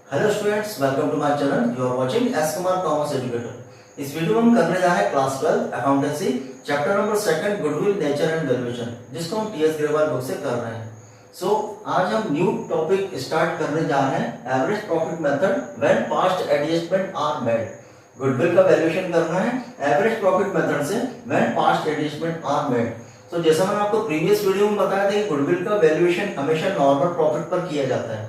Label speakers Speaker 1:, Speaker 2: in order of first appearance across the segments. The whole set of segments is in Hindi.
Speaker 1: Hello students, welcome to my channel. You are watching S Kumar commerce educator. इस वीडियो में हम करने जा रहे हैं class 12 accountancy chapter number 2 goodwill nature and valuation, जिसको हम टीएस ग्रेवाल बुक से कर रहे हैं। आज हम न्यू टॉपिक स्टार्ट करने जा रहे हैं, average profit method when past adjustment are made. Goodwill का वैल्यूएशन करना है एवरेज प्रॉफिट मेथड से when past adjustment are made. जैसा मैंने आपको प्रीवियस वीडियो में बताया था कि गुडविल का वैल्यूएशन हमेशा नॉर्मल प्रॉफिट पर किया जाता है।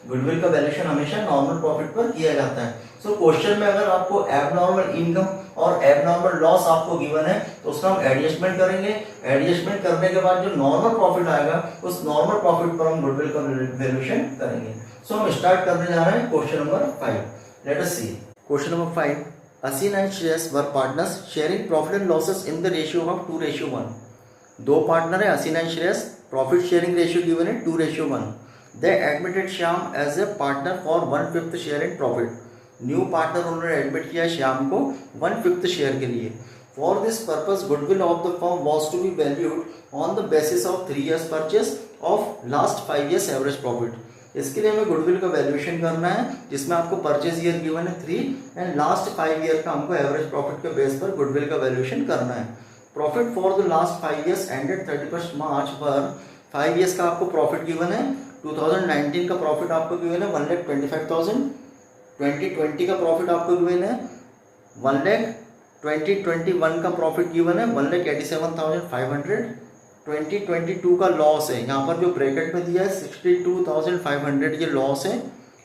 Speaker 1: गुडविल का वैल्यूएशन हमेशा नॉर्मल प्रॉफिट पर किया जाता है। क्वेश्चन में अगर आपको एबनॉर्मल इनकम और एबनॉर्मल लॉस आपको गिवन है तो उसका हम एडजस्टमेंट करेंगे। एडजस्टमेंट करने के बाद जो नॉर्मल प्रॉफिट आएगा उस नॉर्मल प्रॉफिट पर हम गुडविल का वैल्यूएशन करेंगे। हम स्टार्ट करने जा रहे हैं question number 5। Let us see question number 5। Asin and Shreyas were partners sharing profit and losses in the ratio of 2:1। दो पार्टनर है Asin and Shreyas, profit sharing ratio given है 2:1। They admitted Shyam as a partner for 1/5 share in profit. New partner उन्होंने एडमिट किया श्याम को 1/5 शेयर के लिए। For this purpose goodwill of the firm was to be valued on the basis of 3 years purchase of last 5 years average profit. इसके लिए हमें गुडविल का वैल्यूएशन करना है, जिसमें आपको परचेज ईयर गिवन है 3 एंड लास्ट 5 year का हमको एवरेज प्रॉफिट के बेस पर गुडविल का वैल्यूएशन करना है। Profit for the last 5 years ended 31 मार्च पर 5 years का आपको प्रॉफिट गिवन है। 2019 का प्रॉफिट आपको गिवन है 1,25,000। 2020 का प्रॉफिट आपको गिवन है 1 लाख। 2021 का प्रॉफिट गिवन है 1,87,500। 2022 का लॉस है, यहाँ पर जो ब्रैकेट में दिया है 62,500 ये लॉस है।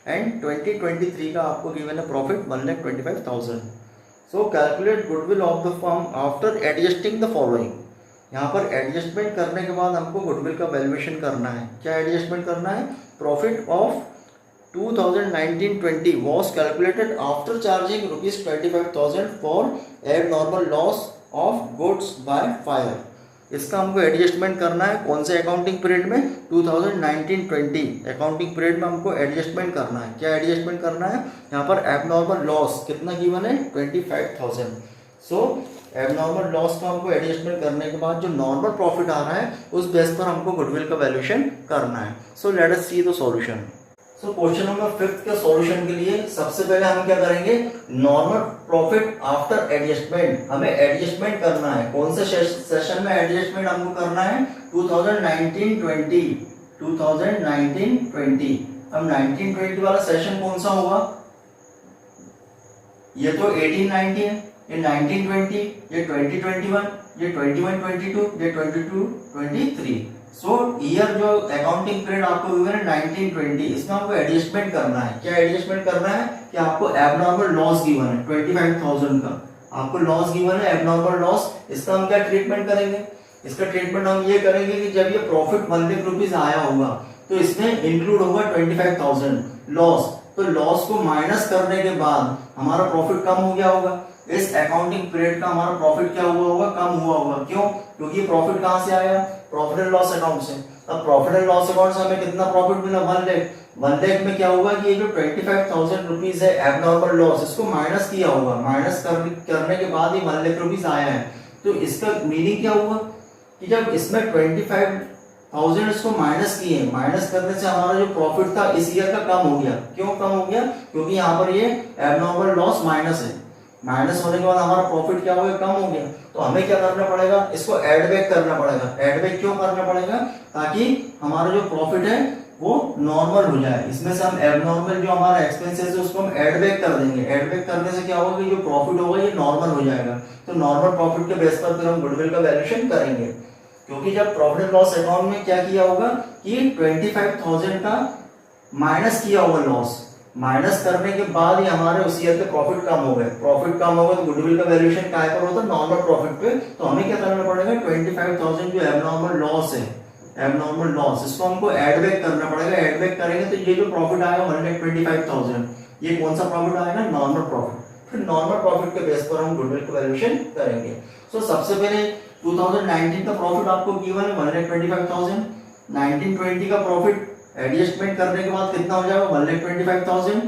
Speaker 1: एंड 2023 का आपको गिवन है profit 1,25,000। So calculate goodwill of the firm after adjusting the following. यहाँ पर एडजस्टमेंट करने के बाद हमको गुडविल का वैल्यूएशन करना है। क्या एडजस्टमेंट करना है? Profit of 2019-20 was calculated after charging ₹25,000 for abnormal loss of goods by fire। इसका हमको एडजस्टमेंट करना है कौन से अकाउंटिंग पीरियड में? 2019-20 अकाउंटिंग पीरियड में हमको एडजस्टमेंट करना है। क्या एडजस्टमेंट करना है? यहाँ पर एबनॉर्मल लॉस कितना गिवन है? 25,000। एबनॉर्मल लॉस का हमको एडजस्टमेंट करने के बाद जो नॉर्मल प्रॉफिट आ रहा है उस बेस पर हमको गुडविल का वैल्यूएशन करना है। Late us see the solution. Question number 5 के सॉल्यूशन के लिए सबसे पहले हम क्या करेंगे? नॉर्मल प्रॉफिट आफ्टर एडजस्टमेंट हमें एडजस्टमेंट करना है। कौन से सेशन में एडजस्टमेंट हमको करना है? 2019-20। 2019-20 अब 19-20 वाला सेशन कौन सा होगा? ये तो 18-19, ये 19-20, ये 20-21, ये 21-22, ये 22-23। ईयर जो अकाउंटिंग पीरियड आपको गिवन है 19-20, इसमें आपको एडजस्टमेंट करना है। क्या एडजस्टमेंट करना है? कि आपको एबनॉर्मल लॉस गिवन है 25,000 का, आपको लॉस गिवन है एबनॉर्मल लॉस। इसका हम क्या ट्रीटमेंट करेंगे? इसका ट्रीटमेंट हम ये करेंगे कि जब ये प्रॉफिट 1 लाख रुपीज आया होगा तो इसमें इंक्लूड होगा 25,000 लॉस। तो लॉस को माइनस करने के बाद हमारा प्रॉफिट कम हो गया होगा। इस अकाउंटिंग पीरियड का हमारा प्रॉफिट क्या हुआ होगा? कम हुआ होगा। क्यों? क्योंकि प्रॉफिट कहां से आया? प्रॉफिट एंड लॉस अकाउंट से। अब प्रॉफिट एंड लॉस अकाउंट से हमें कितना प्रॉफिट मिला? 1 लाख। 1 लाख में क्या होगा कि ये जो 25,000 रुपीज है एबनॉर्मल लॉस, इसको माइनस किया होगा। माइनस करने के बाद ये 1 लाख रुपीज आया है। तो इसका मीनिंग क्या हुआ कि जब इसमें 25,000 इसको माइनस किए, माइनस करने से हमारा जो प्रॉफिट था इस ईयर का कम हो गया। क्यों कम हो गया? क्योंकि यहाँ पर ये एबनॉर्मल लॉस माइनस है। माइनस होने के बाद हमारा प्रॉफिट क्या हो गया? कम हो गया। तो हमें क्या करना पड़ेगा? इसको एड बैक करना पड़ेगा। एड बैक क्यों करना पड़ेगा? ताकि हमारा जो प्रॉफिट है वो नॉर्मल हो जाए। इसमें से हम एबनॉर्मल जो हमारा एक्सपेंसेस है उसको हम एड बैक कर देंगे। एड बैक करने से क्या होगा कि जो प्रॉफिट होगा ये नॉर्मल हो जाएगा। तो नॉर्मल प्रॉफिट के बेस पर फिर हम गुडविल का वैल्यूएशन करेंगे। क्योंकि जब प्रॉफिट एंड लॉस अकाउंट में क्या किया होगा कि 25,000 का माइनस किया होगा लॉस। माइनस करने के बाद ही हमारे उस ईयर के प्रॉफिट कम हो गए। प्रॉफिट कम होगा तो गुडविल का वैल्यूएशन काय पर होता है? नॉर्मल प्रॉफिट पे। तो हमें क्या करना पड़ेगा? 25,000 जो एबनॉर्मल लॉस है, एबनॉर्मल लॉस, इसको हमको एड बैक करना पड़ेगा। एड बैक करेंगे तो ये जो प्रॉफिट आएगा 1,25,000, ये कौन सा प्रॉफिट आएगा? Normal profit. फिर नॉर्मल प्रॉफिट के बेस पर हम गुडविल का वैल्यूएशन करेंगे। सबसे पहले 2019 का प्रॉफिट आपको गिवन है 1,25,000। 19-20 का प्रॉफिट एडजस्टमेंट करने के बाद कितना हो जाएगा? 1,25,000।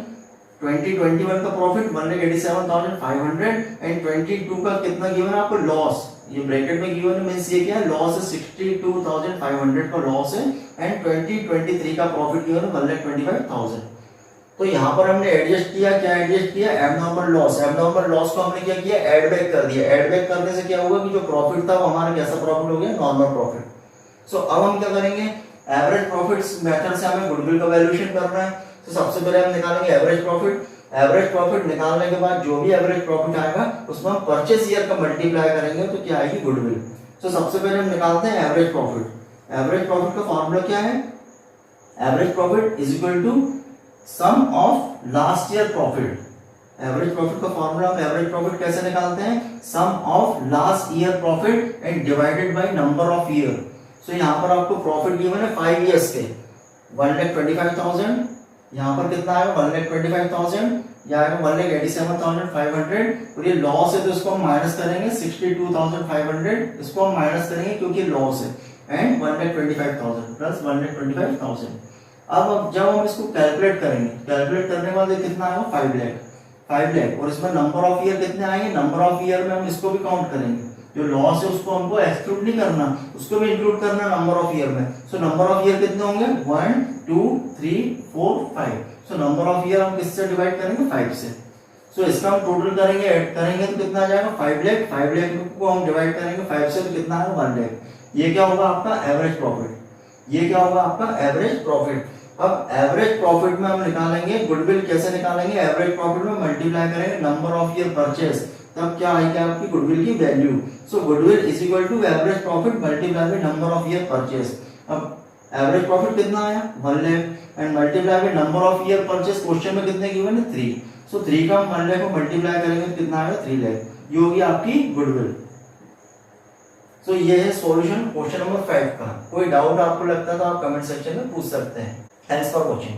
Speaker 1: 2021 का प्रॉफिट 1,87,500 एंड 22 का कितना गिवन है आपको? लॉस। ये ब्रैकेट में गिवन है, मींस ये क्या है? लॉस है 62,500 का लॉस है। एंड 2023 का प्रॉफिट गिवन है 1,25,000। तो यहाँ पर हमने एडजस्ट किया, क्या एडजस्ट किया, एबनॉर्मल लॉस। एबनॉर्मल लॉस को हमने क्या किया, ऐड बैक कर दिया। ऐड बैक करने से क्या हुआ कि जो प्रॉफिट था वो हमारा कैसा प्रॉफिट हो गया, नॉर्मल प्रॉफिट। सो अब हम क्या करेंगे, एवरेज प्रॉफिट मेथड से हमें गुडविल का वैल्यूएशन करना है। तो सबसे पहले हम निकालेंगे एवरेज प्रॉफिट। एवरेज प्रॉफिट निकालने के बाद जो भी एवरेज प्रॉफिट आएगा उसमें हम परचेस ईयर का मल्टीप्लाई करेंगे तो क्या आएगी, गुडविल। तो सबसे पहले हम निकालते हैं एवरेज प्रॉफिट। एवरेज प्रॉफिट का फॉर्मूला क्या है, average profit is equal to sum of last year profit. Average profit का फॉर्मूला हम एवरेज प्रॉफिट कैसे निकालते हैं, sum of last year profit and divided by number of year. So यहाँ पर आपको प्रॉफिट गिवन है 5 इयर्स के, 1,25,000। यहाँ पर कितना आएगा, 1,25,000, या आएगा 1,87,500। और ये लॉस है तो इसको हम माइनस करेंगे, 62,500 इसको हम माइनस करेंगे क्योंकि लॉस है, एंड 1,25,000 प्लस 1,25,000। अब जब हम इसको कैलकुलेट करेंगे, कैलकुलेट करने के बाद कितना आएगा, 5 लाख, 5 लाख। और इसमें नंबर ऑफ ईयर कितने आएंगे, नंबर ऑफ ईयर में हम इसको भी काउंट करेंगे। जो लॉस है उसको हमको एक्सक्लूड नहीं करना, उसको भी इंक्लूड करना नंबर ऑफ ईयर में। सो नंबर ऑफ ईयर कितने होंगे, 1 2 3 4 5। सो नंबर ऑफ ईयर हम किससे डिवाइड करेंगे, 5 से। सो इसका हम टोटल करेंगे, ऐड करेंगे तो कितना आ जाएगा, 5 लाख। 5 लाख को हम डिवाइड करेंगे 5 से तो कितना आएगा, 1 लाख। ये क्या होगा आपका एवरेज प्रॉफिट, ये क्या होगा आपका एवरेज प्रॉफिट। अब एवरेज प्रॉफिट में हम निकालेंगे गुडविल, कैसे निकालेंगे, एवरेज प्रॉफिट में मल्टीप्लाई करेंगे नंबर ऑफ ईयर परचेस, तब क्या आएगी आपकी गुडविल की वैल्यू। So goodwill is equal to average profit multiply by number of year purchase. अब एवरेज प्रॉफिट कितना आया, 1 lakh, and multiply by number of year purchase, question में कितने गिवन है, 3। सो 3 का हम 1 लाख को मल्टीप्लाई करेंगे तो कितना आएगा, 3 लाख। ये होगी आपकी गुडविल। सो ये है सॉल्यूशन क्वेश्चन नंबर 5 का। कोई डाउट आपको लगता है तो आप कमेंट सेक्शन में पूछ सकते हैं। Thanks for watching.